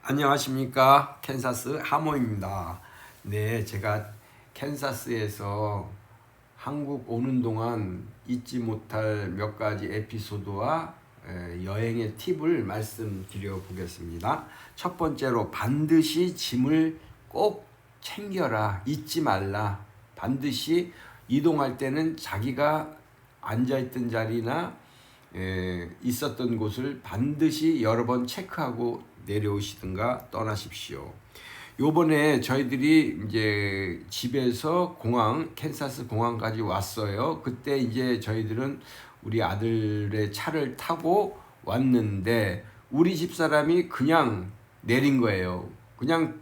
안녕하십니까. 캔사스 하모입니다. 네, 제가 캔사스에서 한국 오는 동안 잊지 못할 몇 가지 에피소드와 여행의 팁을 말씀드려 보겠습니다. 첫 번째로 반드시 짐을 꼭 챙겨라. 잊지 말라. 반드시 이동할 때는 자기가 앉아있던 자리나 있었던 곳을 반드시 여러 번 체크하고 내려오시든가 떠나십시오. 요번에 저희들이 이제 집에서 캔사스 공항까지 왔어요. 그때 이제 저희들은 우리 아들의 차를 타고 왔는데 우리 집사람이 그냥 내린 거예요. 그냥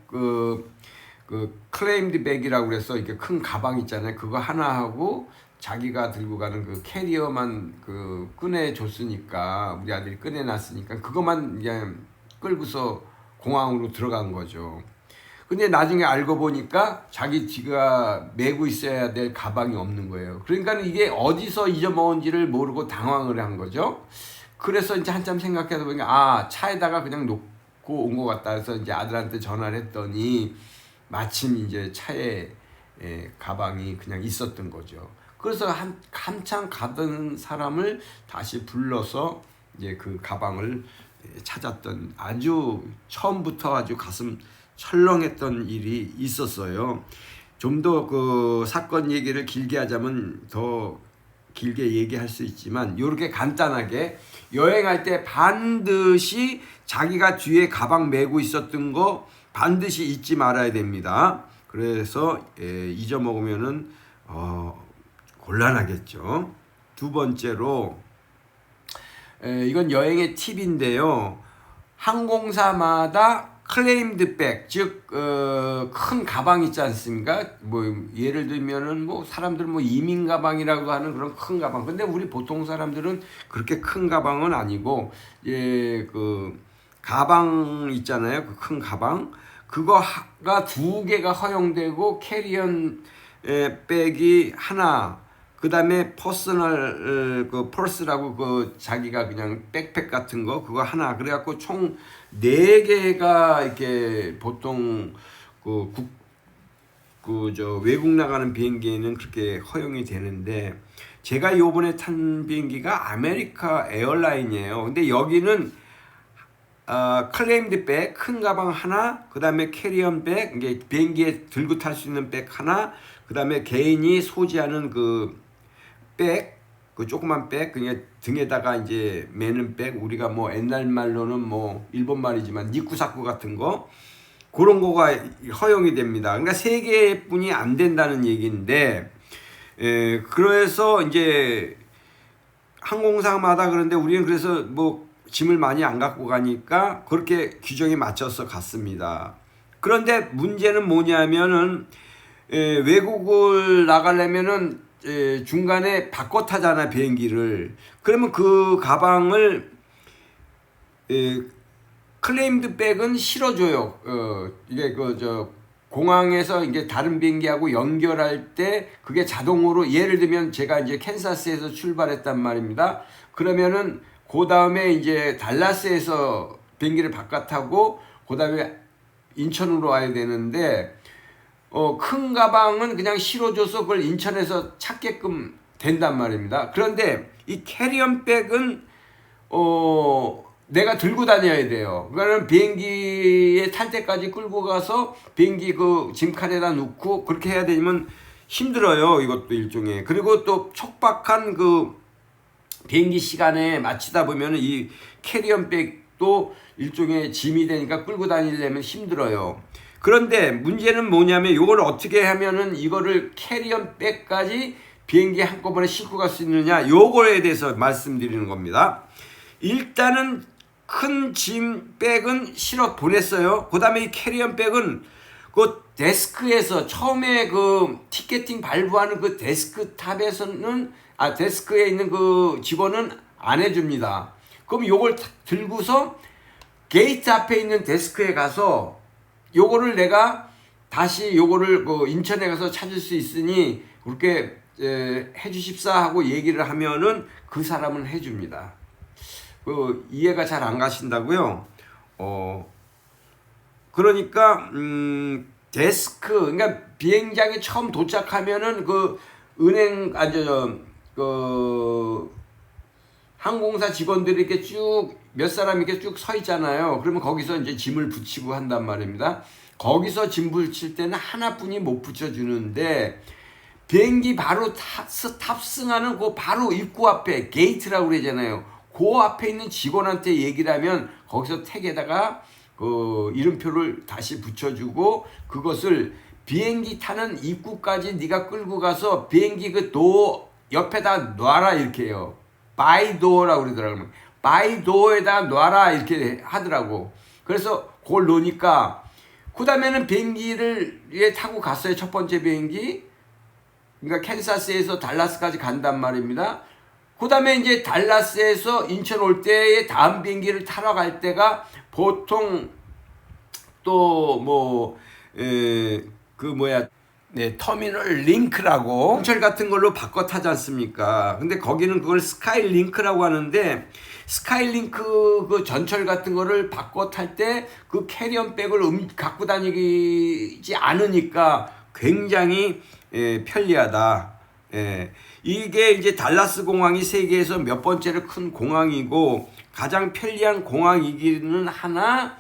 클레임드 백이라고 그래서 이렇게 큰 가방 있잖아요. 그거 하나 하고 자기가 들고 가는 그 캐리어만 꺼내줬으니까, 우리 아들이 꺼내놨으니까 그것만 그냥 끌고서 공항으로 들어간 거죠. 근데 나중에 알고 보니까 지가 메고 있어야 될 가방이 없는 거예요. 그러니까 이게 어디서 잊어먹은지를 모르고 당황을 한 거죠. 그래서 이제 한참 생각해서 보니까 차에다가 그냥 놓고 온 것 같다. 그래서 이제 아들한테 전화를 했더니 마침 이제 차에 가방이 그냥 있었던 거죠. 그래서 한참 가던 사람을 다시 불러서 이제 그 가방을 찾았던, 아주 처음부터 아주 가슴 철렁했던 일이 있었어요. 좀 더 그 사건 얘기를 길게 하자면 더 길게 얘기할 수 있지만, 이렇게 간단하게 여행할 때 반드시 자기가 뒤에 가방 메고 있었던 거 반드시 잊지 말아야 됩니다. 그래서 잊어먹으면은 곤란하겠죠. 두 번째로, 이건 여행의 팁인데요. 항공사마다 클레임드 백, 즉 큰 가방 있지 않습니까? 예를 들면은 사람들 이민 가방이라고 하는 그런 큰 가방. 근데 우리 보통 사람들은 그렇게 큰 가방은 아니고, 그 가방 있잖아요. 그 큰 가방. 그거가 2개가 허용되고, 캐리언 백이 하나, 그 다음에 퍼스널 퍼스라고 자기가 그냥 백팩 같은 거 그거 하나, 그래갖고 총 4개가 이렇게 보통 외국 나가는 비행기에는 그렇게 허용이 되는데, 제가 요번에 탄 비행기가 아메리카 에어라인이에요. 근데 여기는 클레임드 백, 큰 가방 하나, 그 다음에 캐리언 백, 이게 비행기에 들고 탈 수 있는 백 하나, 그 다음에 개인이 소지하는 백, 조그만 백, 그냥 등에다가 이제 매는 백, 우리가 옛날 말로는 일본 말이지만 니쿠사쿠 같은 거, 그런 거가 허용이 됩니다. 그러니까 3개뿐이 안 된다는 얘기인데, 그래서 이제 항공사마다 그런데 우리는 그래서 짐을 많이 안 갖고 가니까 그렇게 규정에 맞춰서 갔습니다. 그런데 문제는 뭐냐면은, 외국을 나가려면은 중간에 바꿔 타잖아, 비행기를. 그러면 그 가방을 클레임드 백은 실어줘요. 이게 공항에서 이게 다른 비행기하고 연결할 때 그게 자동으로, 예를 들면 제가 이제 캔사스에서 출발했단 말입니다. 그러면은 그 다음에 이제 달라스에서 비행기를 바꿔 타고 그 다음에 인천으로 와야 되는데, 큰 가방은 그냥 실어줘서 그걸 인천에서 찾게끔 된단 말입니다. 그런데 이 캐리언 백은 내가 들고 다녀야 돼요. 그러니까 비행기에 탈 때까지 끌고 가서 비행기 짐칸에다 놓고 그렇게 해야 되면 힘들어요. 이것도 일종의. 그리고 또 촉박한 비행기 시간에 맞추다 보면은 이 캐리언 백도 일종의 짐이 되니까 끌고 다니려면 힘들어요. 그런데 문제는 뭐냐면, 이걸 어떻게 하면은 이거를 캐리언 백까지 비행기에 한꺼번에 싣고 갈 수 있느냐, 요거에 대해서 말씀드리는 겁니다. 일단은 큰 짐 백은 실어 보냈어요. 그 다음에 이 캐리언 백은 데스크에서 처음에 티켓팅 발부하는 데스크탑에서는, 데스크에 있는 직원은 안 해줍니다. 그럼 요걸 들고서 게이트 앞에 있는 데스크에 가서 요거를 내가 다시 요거를 인천에 가서 찾을 수 있으니 그렇게 해주십사 하고 얘기를 하면은 그 사람은 해줍니다. 이해가 잘 안 가신다고요? 그러니까 데스크, 그러니까 비행장에 처음 도착하면은 그 은행 그 항공사 직원들이 이렇게 쭉 몇 사람 이렇게 쭉 서 있잖아요. 그러면 거기서 이제 짐을 붙이고 한단 말입니다. 거기서 짐 붙일 때는 하나뿐이 못 붙여주는데, 비행기 바로 탑승하는 그 바로 입구 앞에 게이트라고 그러잖아요. 그 앞에 있는 직원한테 얘기를 하면 거기서 택에다가 그 이름표를 다시 붙여주고, 그것을 비행기 타는 입구까지 네가 끌고 가서 비행기 그 도 옆에다 놔라 이렇게 해요. 바이 도어라고 그러더라고요. 바이 도어에다 놔라 이렇게 하더라고. 그래서 그걸 놓으니까 그 다음에는 비행기를 타고 갔어요. 첫 번째 비행기. 그러니까 캔사스에서 달라스까지 간단 말입니다. 그 다음에 이제 달라스에서 인천 올 때의 다음 비행기를 타러 갈 때가 보통 또 터미널 링크라고 전철 같은 걸로 바꿔 타지 않습니까? 근데 거기는 그걸 스카이링크라고 하는데, 스카이링크 그 전철 같은 거를 바꿔 탈 때 그 캐리언백을 갖고 다니지 않으니까 굉장히 편리하다. 이게 이제 달라스 공항이 세계에서 몇 번째로 큰 공항이고 가장 편리한 공항이기는 하나,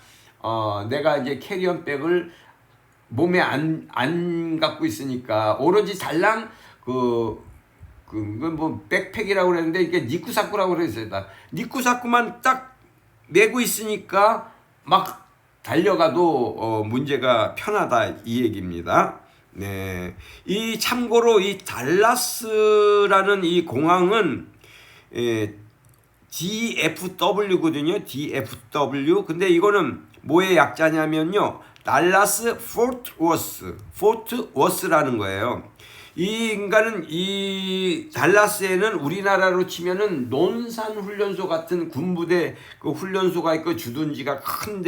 내가 이제 캐리언백을 몸에 안 갖고 있으니까 오로지 달랑 백팩이라고 그랬는데 이게 니쿠사쿠라고 그랬어요. 니쿠사쿠만 딱 메고 있으니까 막 달려가도 문제가 편하다 이 얘기입니다. 네. 참고로 이 달라스라는 이 공항은 DFW거든요. DFW. 근데 이거는 뭐의 약자냐면요. 달라스 포트 워스라는 거예요. 이 인간은 이 달라스에는 우리나라로 치면은 논산 훈련소 같은 군부대 그 훈련소가 있고 주둔지가 큰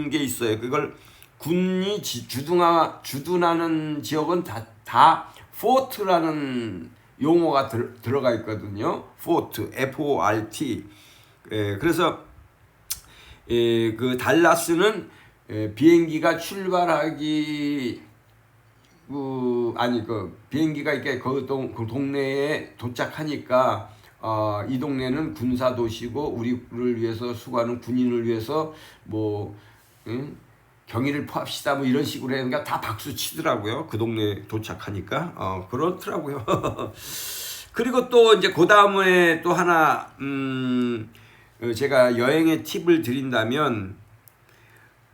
게 있어요. 그걸 군이 주둔하는 지역은 다 포트라는 용어가 들어가 있거든요. 포트, FORT. 그래서 그 달라스는 비행기가 출발하기 비행기가 이렇게 그 동네에 도착하니까 이 동네는 군사 도시고 우리를 위해서 수고하는 군인을 위해서 경의를 표합시다 이런 식으로 하니까 다 박수 치더라고요. 그 동네에 도착하니까 그렇더라고요. 그리고 또 이제 그 다음에 또 하나 제가 여행의 팁을 드린다면,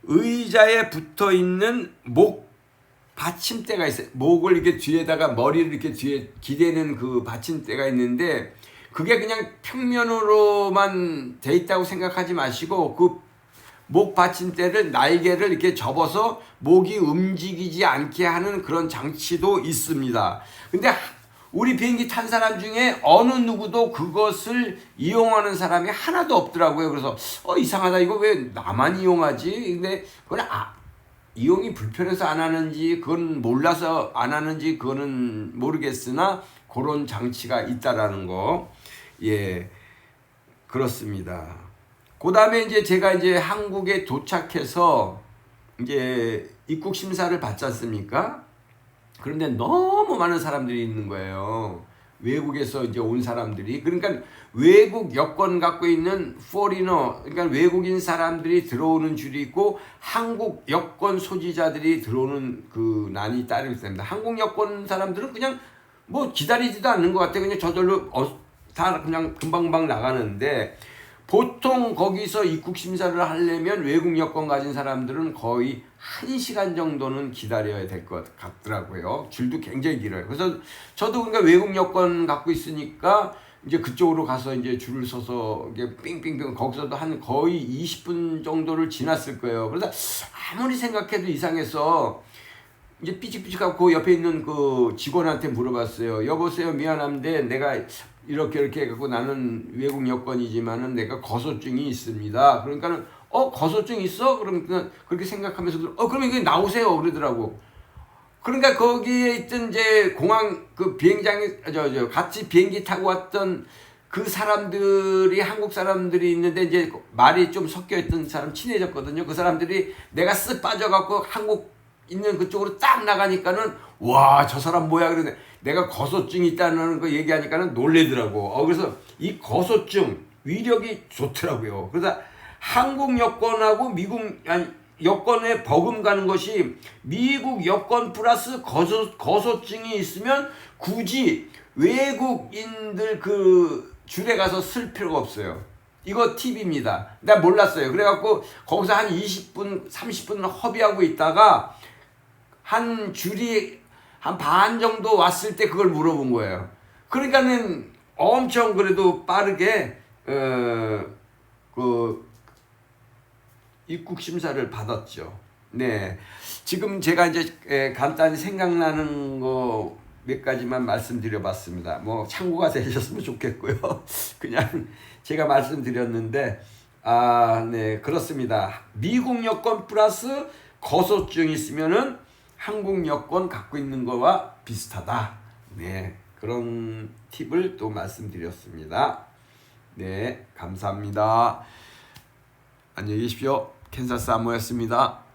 의자에 붙어 있는 목 받침대가 있어요. 목을 이렇게 뒤에다가 머리를 이렇게 뒤에 기대는 그 받침대가 있는데, 그게 그냥 평면으로만 돼 있다고 생각하지 마시고 그 목 받침대를 날개를 이렇게 접어서 목이 움직이지 않게 하는 그런 장치도 있습니다. 근데 우리 비행기 탄 사람 중에 어느 누구도 그것을 이용하는 사람이 하나도 없더라고요. 그래서 이상하다, 이거 왜 나만 이용하지? 근데 그건 이용이 불편해서 안 하는지, 그건 몰라서 안 하는지, 그거는 모르겠으나 그런 장치가 있다라는 거. 예, 그렇습니다. 그 다음에 이제 제가 이제 한국에 도착해서 이제 입국 심사를 받지 않습니까? 그런데 너무 많은 사람들이 있는 거예요. 외국에서 이제 온 사람들이. 그러니까 외국 여권 갖고 있는 포리너, 그러니까 외국인 사람들이 들어오는 줄이 있고 한국 여권 소지자들이 들어오는 그 난이 따로 있습니다. 한국 여권 사람들은 그냥 기다리지도 않는 것 같아요. 그냥 저절로 다 그냥 금방금방 나가는데, 보통 거기서 입국 심사를 하려면 외국 여권 가진 사람들은 거의 1시간 정도는 기다려야 될 것 같더라고요. 줄도 굉장히 길어요. 그래서 저도 그러니까 외국 여권 갖고 있으니까 이제 그쪽으로 가서 이제 줄을 서서 이게 삥삥삥 거기서도 한 거의 20분 정도를 지났을 거예요. 그래서 아무리 생각해도 이상해서 이제 삐직삐직하고 그 옆에 있는 그 직원한테 물어봤어요. 여보세요, 미안한데 내가 이렇게 해갖고 나는 외국 여권이지만은 내가 거소증이 있습니다. 그러니까는 거소증 있어? 그러니까 그렇게 생각하면서 그러면 이게 나오세요 그러더라고. 그러니까 거기에 있던 이제 공항 그 비행장에 같이 비행기 타고 왔던 그 사람들이 한국 사람들이 있는데 이제 말이 좀 섞여 있던 사람 친해졌거든요. 그 사람들이 내가 쓱 빠져갖고 한국 있는 그쪽으로 딱 나가니까는 와, 저 사람 뭐야 그러네. 내가 거소증이 있다는 거 얘기하니까는 놀래더라고. 그래서 이 거소증 위력이 좋더라고요. 그래서 한국 여권하고 미국 여권에 버금가는 것이 미국 여권 플러스 거소증이 있으면 굳이 외국인들 그 줄에 가서 쓸 필요가 없어요. 이거 팁입니다. 나 몰랐어요. 그래갖고 거기서 한 20분, 30분 허비하고 있다가 한 줄이 한 반 정도 왔을 때 그걸 물어본 거예요. 그러니까는 엄청 그래도 빠르게 그 입국 심사를 받았죠. 네, 지금 제가 이제 간단히 생각나는 거 몇 가지만 말씀드려봤습니다. 뭐 참고가 되셨으면 좋겠고요. 그냥 제가 말씀드렸는데 네, 그렇습니다. 미국 여권 플러스 거소증이 있으면은 한국 여권 갖고 있는 거와 비슷하다. 네, 그런 팁을 또 말씀드렸습니다. 네, 감사합니다. 안녕히 계십시오. 캔사스 안모였습니다.